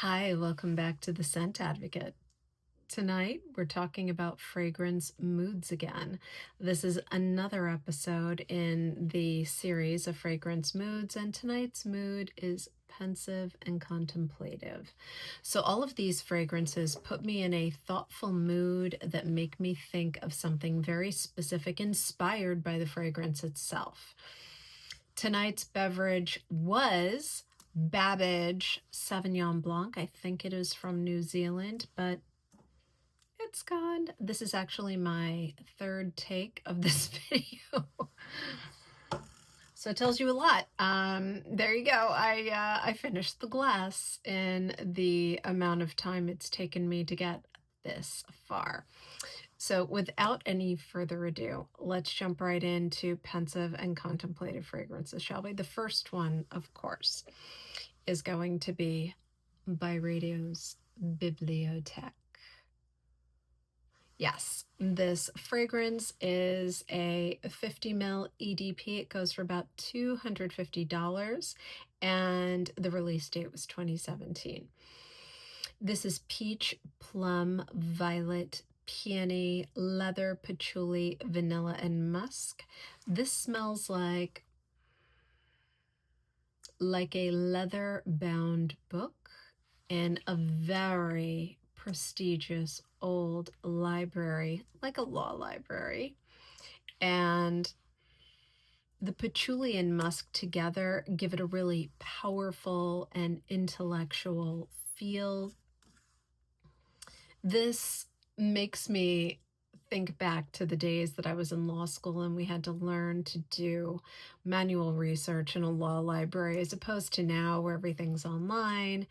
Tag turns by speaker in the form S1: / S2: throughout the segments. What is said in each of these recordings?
S1: Hi, welcome back to the Scent Advocate. Tonight, we're talking about fragrance moods again. This is another episode in the series of fragrance moods, and tonight's mood is pensive and contemplative. So, all of these fragrances put me in a thoughtful mood that make me think of something very specific, inspired by the fragrance itself. Tonight's beverage was Babbage Sauvignon Blanc. I think it is from New Zealand, but it's gone. This is actually my third take of this video. So it tells you a lot. There you go. I finished the glass in the amount of time it's taken me to get this far. So without any further ado, let's jump right into pensive and contemplative fragrances, shall we? The first one, of course, is going to be Byredo's Bibliothèque. Yes, this fragrance is a 50 ml EDP. It goes for about $250, and the release date was 2017. This is peach, plum, violet, peony, leather, patchouli, vanilla, and musk. This smells like a leather-bound book in a very prestigious old library, like a law library. And the patchouli and musk together give it a really powerful and intellectual feel. This makes me think back to the days that I was in law school and we had to learn to do manual research in a law library, as opposed to now where everything's online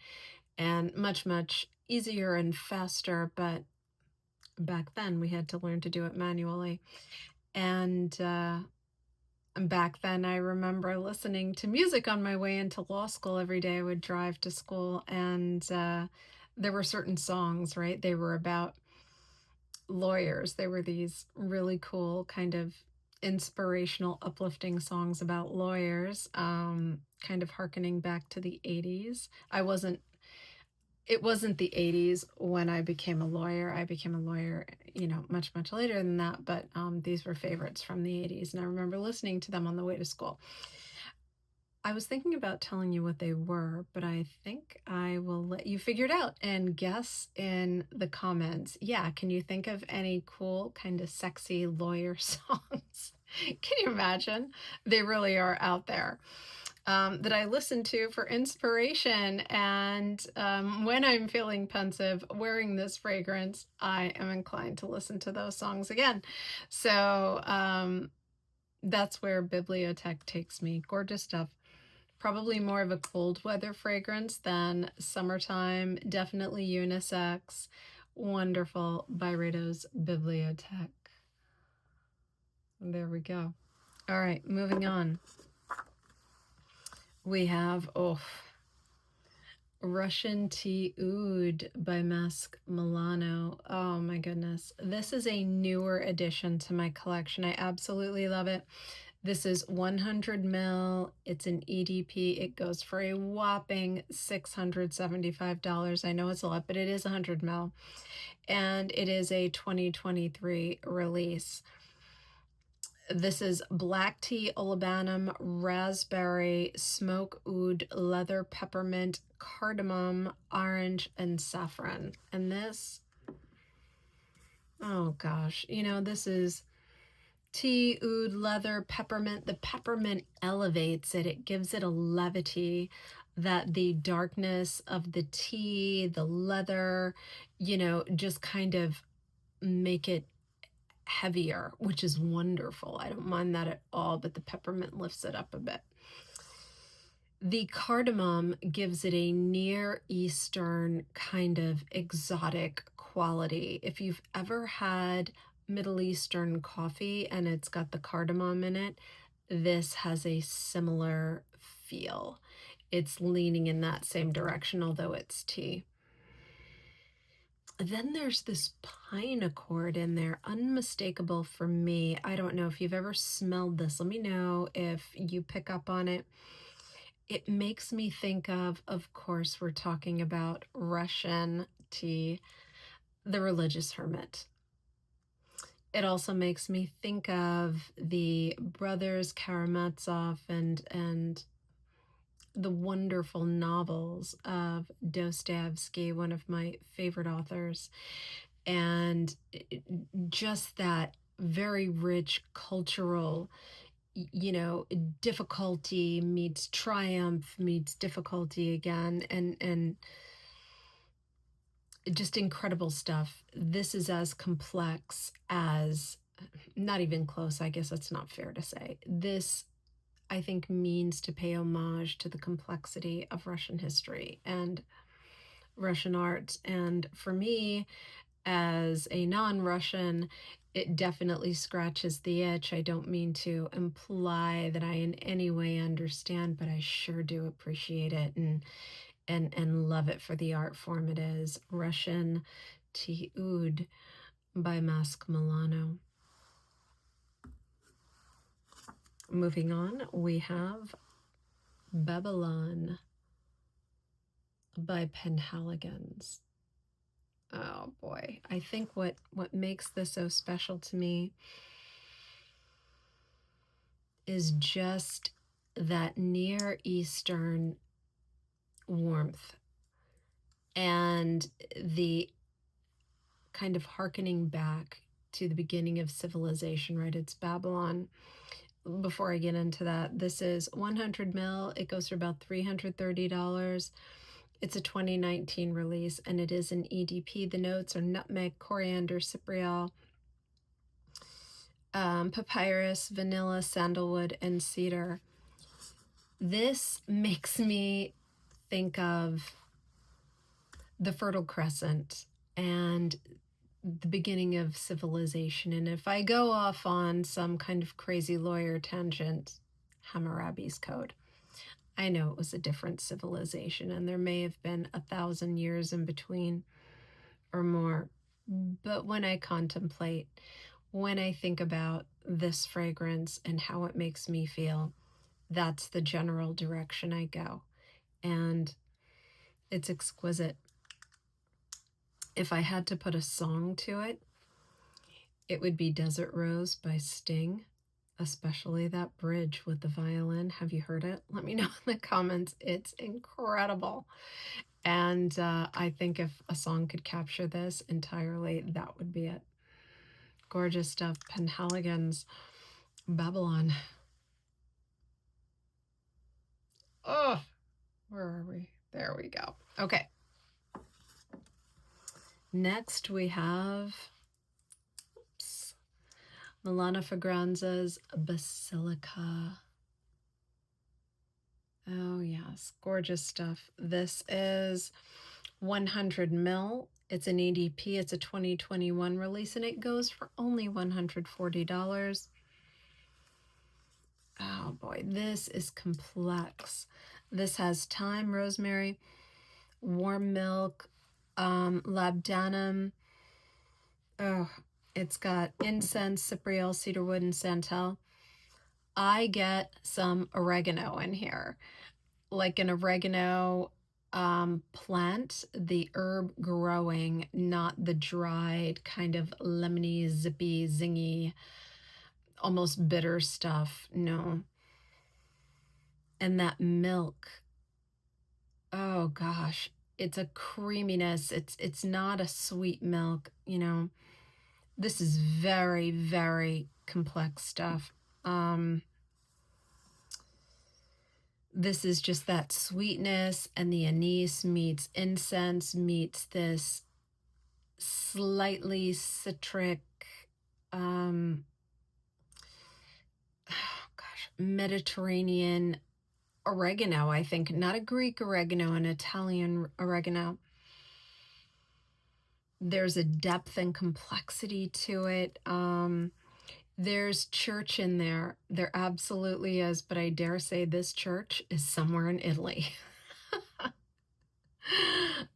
S1: and much, much easier and faster. But back then we had to learn to do it manually. And back then I remember listening to music on my way into law school every day. I would drive to school, and there were certain songs, right? They were about lawyers. They were these really cool kind of inspirational, uplifting songs about lawyers, kind of hearkening back to the 80s. It wasn't the 80s when I became a lawyer. I became a lawyer, much, much later than that, but these were favorites from the 80s, and I remember listening to them on the way to school. I was thinking about telling you what they were, but I think I will let you figure it out and guess in the comments. Yeah, can you think of any cool, kind of sexy lawyer songs? Can you imagine? They really are out there. That I listen to for inspiration. And when I'm feeling pensive, wearing this fragrance, I am inclined to listen to those songs again. So that's where Bibliotheque takes me. Gorgeous stuff. Probably more of a cold weather fragrance than summertime. Definitely unisex. Wonderful. Byredo's Bibliotheque. There we go. All right, moving on. We have, Russian Tea Oud by Masque, Milano. Oh my goodness. This is a newer addition to my collection. I absolutely love it. This is 100 ml. It's an EDP. It goes for a whopping $675. I know it's a lot, but it is 100 ml. And it is a 2023 release. This is black tea, olibanum, raspberry, smoke oud, leather, peppermint, cardamom, orange, and saffron. And this, oh gosh, this is tea, oud, leather, peppermint. The peppermint elevates it. It gives it a levity that the darkness of the tea, the leather, just kind of make it heavier, which is wonderful. I don't mind that at all, but the peppermint lifts it up a bit. The cardamom gives it a Near Eastern kind of exotic quality. If you've ever had Middle Eastern coffee and it's got the cardamom in it, this has a similar feel. It's leaning in that same direction, although it's tea. Then there's this pine accord in there, unmistakable for me. I don't know if you've ever smelled this. Let me know if you pick up on it. it makes me think of course, we're talking about Russian tea, the religious hermit. It also makes me think of the brothers Karamazov and the wonderful novels of Dostoevsky, one of my favorite authors, and just that very rich cultural, difficulty meets triumph meets difficulty again, and just incredible stuff. This is as complex as, not even close, I guess that's not fair to say. This, I think, means to pay homage to the complexity of Russian history and Russian art. And for me, as a non Russian, it definitely scratches the itch. I don't mean to imply that I in any way understand, but I sure do appreciate it and love it for the art form it is. Russian Tea Oud by Masque, Milano. Moving on, we have Babylon by Penhaligon. Oh boy, I think what makes this so special to me is just that Near Eastern warmth and the kind of hearkening back to the beginning of civilization, right? It's Babylon. Before I get into that, this is 100 mil. It goes for about $330. It's a 2019 release, and it is an EDP. The notes are nutmeg, coriander, cypriol, papyrus, vanilla, sandalwood, and cedar. This makes me think of the Fertile Crescent and the beginning of civilization. And if I go off on some kind of crazy lawyer tangent, Hammurabi's Code. I know it was a different civilization, and there may have been 1,000 years in between or more. But when I contemplate, when I think about this fragrance and how it makes me feel, that's the general direction I go. And it's exquisite. If I had to put a song to it, it would be Desert Rose by Sting, especially that bridge with the violin. Have you heard it? Let me know in the comments. It's incredible. And I think if a song could capture this entirely, that would be it. Gorgeous stuff. Penhaligon's Babylon. Oh, where are we? There we go. Okay. Next we have Milano Fragranze's Basilica. Oh yes, gorgeous stuff. This is 100 mil. It's an EDP. It's a 2021 release, and it goes for only $140. Oh boy, this is complex. This has thyme, rosemary, warm milk, labdanum. Oh, it's got incense, cypriol, cedarwood, and santal. I get some oregano in here, like an oregano plant, the herb growing, not the dried kind of lemony, zippy, zingy, almost bitter stuff. No. And that milk, oh gosh, it's a creaminess. It's not a sweet milk, This is very, very complex stuff. This is just that sweetness, and the anise meets incense meets this slightly citric, Mediterranean oregano, I think. Not a Greek oregano, an Italian oregano. There's a depth and complexity to it. There's church in there. There absolutely is, but I dare say this church is somewhere in Italy.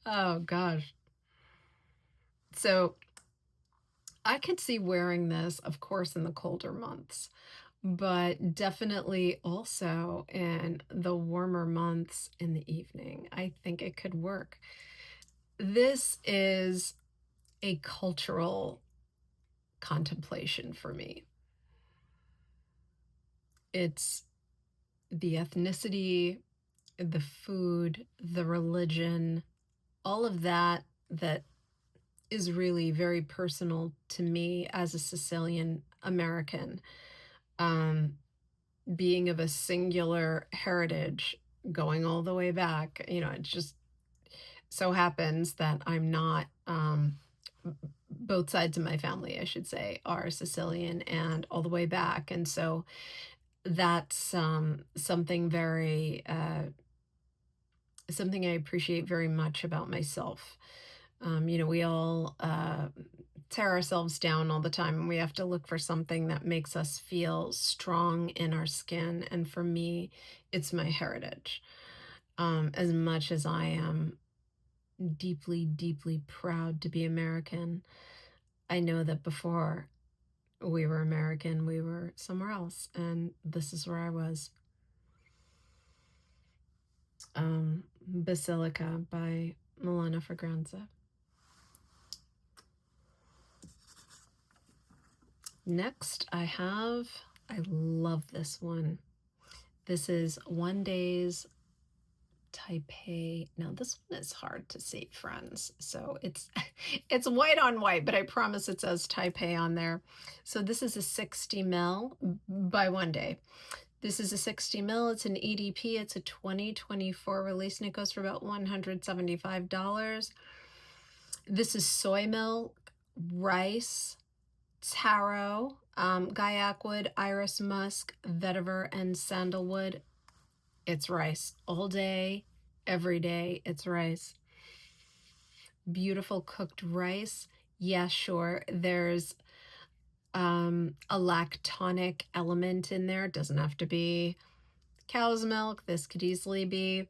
S1: Oh, gosh. So I could see wearing this, of course, in the colder months, but definitely also in the warmer months in the evening. I think it could work. This is a cultural contemplation for me. It's the ethnicity, the food, the religion, all of that that is really very personal to me as a Sicilian American. Um, being of a singular heritage going all the way back, it just so happens that I'm not, both sides of my family, I should say, are Sicilian and all the way back. And so that's something very, something I appreciate very much about myself. We all tear ourselves down all the time, and we have to look for something that makes us feel strong in our skin. And for me, it's my heritage. As much as I am deeply, deeply proud to be American, I know that before we were American, we were somewhere else, and this is where I was. Basilica by Milano Fragranze. Next, I love this one. This is One Day's Taipei. Now, this one is hard to see, friends. So it's it's white on white, but I promise it says Taipei on there. So this is a 60 ml by One Day. This is a 60 ml. It's an EDP. It's a 2024 release, and it goes for about $175. This is soy milk, rice, taro, guaiac wood, iris musk, vetiver, and sandalwood. It's rice all day, every day. It's rice. Beautiful cooked rice. Yeah, sure. There's a lactonic element in there. It doesn't have to be cow's milk. This could easily be,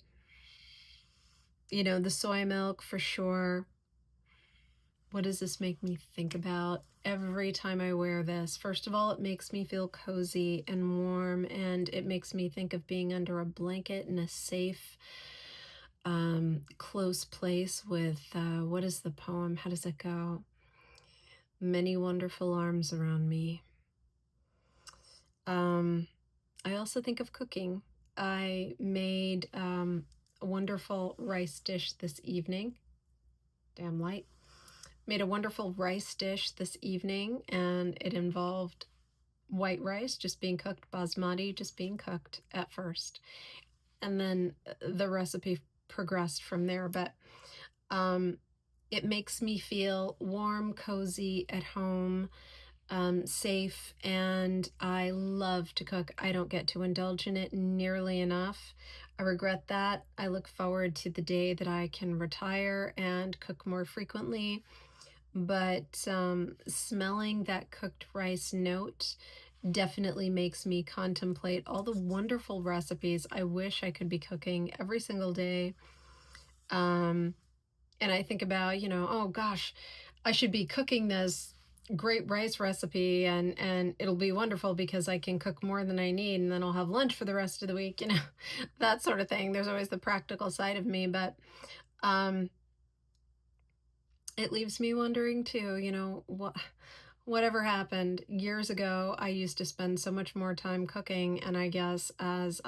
S1: the soy milk for sure. What does this make me think about every time I wear this? First of all, it makes me feel cozy and warm, and it makes me think of being under a blanket in a safe, close place with, what is the poem? How does it go? Many wonderful arms around me. I also think of cooking. I made a wonderful rice dish this evening. Damn light. Made a wonderful rice dish this evening, and it involved white rice just being cooked, basmati just being cooked at first. And then the recipe progressed from there. But it makes me feel warm, cozy, at home, safe, and I love to cook. I don't get to indulge in it nearly enough. I regret that. I look forward to the day that I can retire and cook more frequently. But smelling that cooked rice note definitely makes me contemplate all the wonderful recipes I wish I could be cooking every single day. And I think about, oh gosh, I should be cooking this great rice recipe, and it'll be wonderful because I can cook more than I need, and then I'll have lunch for the rest of the week, that sort of thing. There's always the practical side of me, but it leaves me wondering too, whatever happened years ago. I used to spend so much more time cooking, and I guess as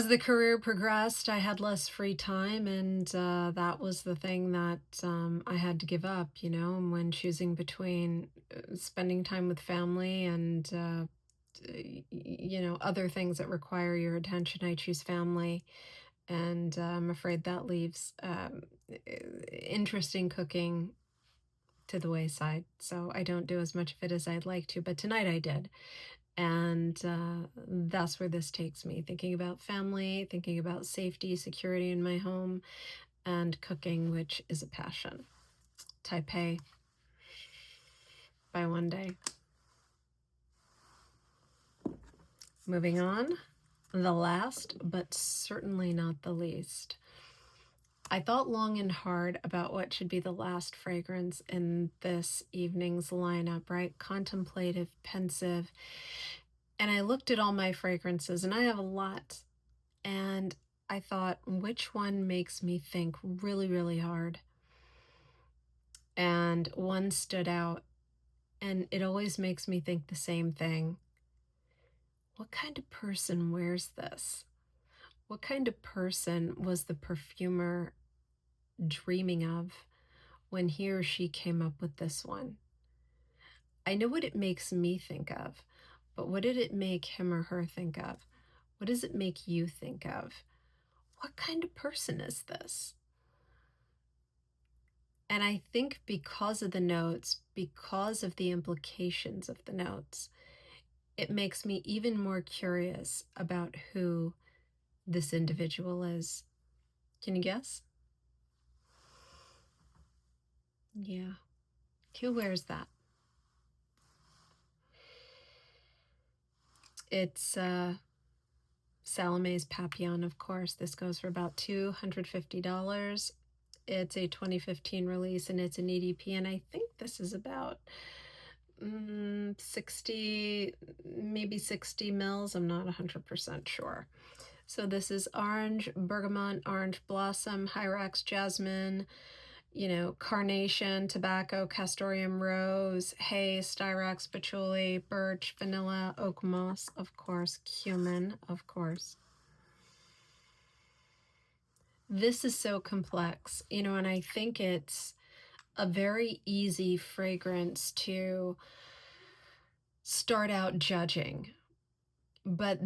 S1: the career progressed, I had less free time, and that was the thing that I had to give up, when choosing between spending time with family and other things that require your attention. I choose family, and I'm afraid that leaves interesting cooking to the wayside. So I don't do as much of it as I'd like to, but tonight I did. And that's where this takes me, thinking about family, thinking about safety, security in my home, and cooking, which is a passion. Taipei by One Day. Moving on, the last, but certainly not the least. I thought long and hard about what should be the last fragrance in this evening's lineup, right? Contemplative, pensive. And I looked at all my fragrances, and I have a lot. And I thought, which one makes me think really, really hard? And one stood out, and it always makes me think the same thing. What kind of person wears this? What kind of person was the perfumer dreaming of when he or she came up with this one? I know what it makes me think of, but what did it make him or her think of? What does it make you think of? What kind of person is this? And I think because of the notes, because of the implications of the notes, it makes me even more curious about who this individual is. Can you guess? Yeah. Who wears that? It's Salome's Papillon, of course. This goes for about $250. It's a 2015 release, and it's an EDP, and I think this is about 60, maybe 60 mils. I'm not 100% sure. So this is orange, bergamot, orange blossom, hyrax, jasmine, carnation, tobacco, castoreum, rose, hay, styrax, patchouli, birch, vanilla, oak moss, of course, cumin, of course. This is so complex, and I think it's a very easy fragrance to start out judging. But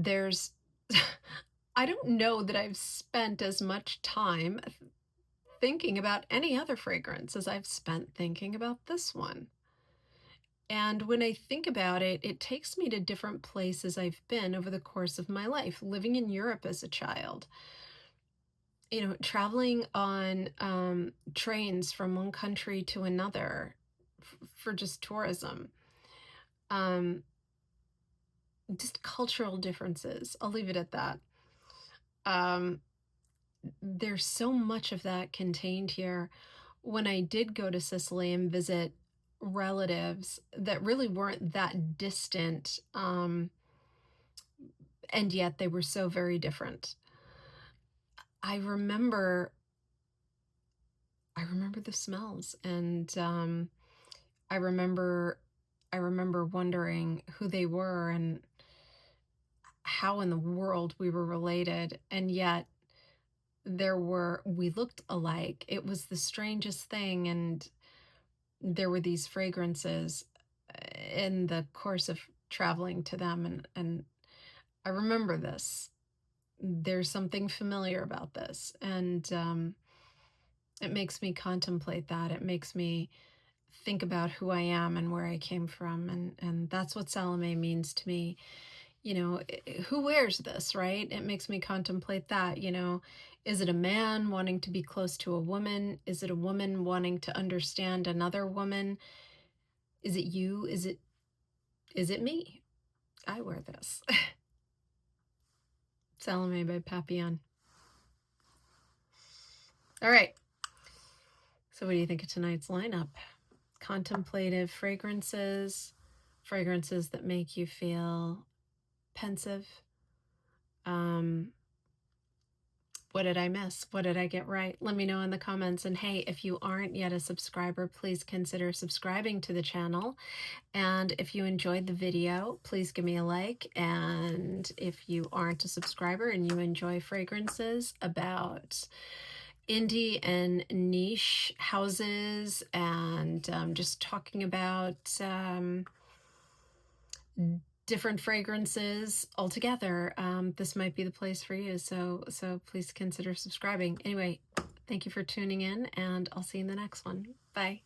S1: I don't know that I've spent as much time thinking about any other fragrance as I've spent thinking about this one. And when I think about it, it takes me to different places I've been over the course of my life, living in Europe as a child, traveling on trains from one country to another for just tourism, just cultural differences. I'll leave it at that. There's so much of that contained here. When I did go to Sicily and visit relatives that really weren't that distant, and yet they were so very different. I remember the smells, and I remember wondering who they were and how in the world we were related, and yet we looked alike. It was the strangest thing, and there were these fragrances in the course of traveling to them, and I remember this. There's something familiar about this, and it makes me contemplate that. It makes me think about who I am and where I came from, and that's what Salome means to me. Who wears this, right? It makes me contemplate that. Is it a man wanting to be close to a woman? Is it a woman wanting to understand another woman? Is it you? Is it me? I wear this. Salome by Papillon. All right. So what do you think of tonight's lineup? Contemplative fragrances that make you feel pensive. What did I miss? What did I get right? Let me know in the comments. And hey, if you aren't yet a subscriber, please consider subscribing to the channel. And if you enjoyed the video, please give me a like. And if you aren't a subscriber and you enjoy fragrances about indie and niche houses and just talking about different fragrances altogether, this might be the place for you. So please consider subscribing. Anyway, thank you for tuning in, and I'll see you in the next one. Bye.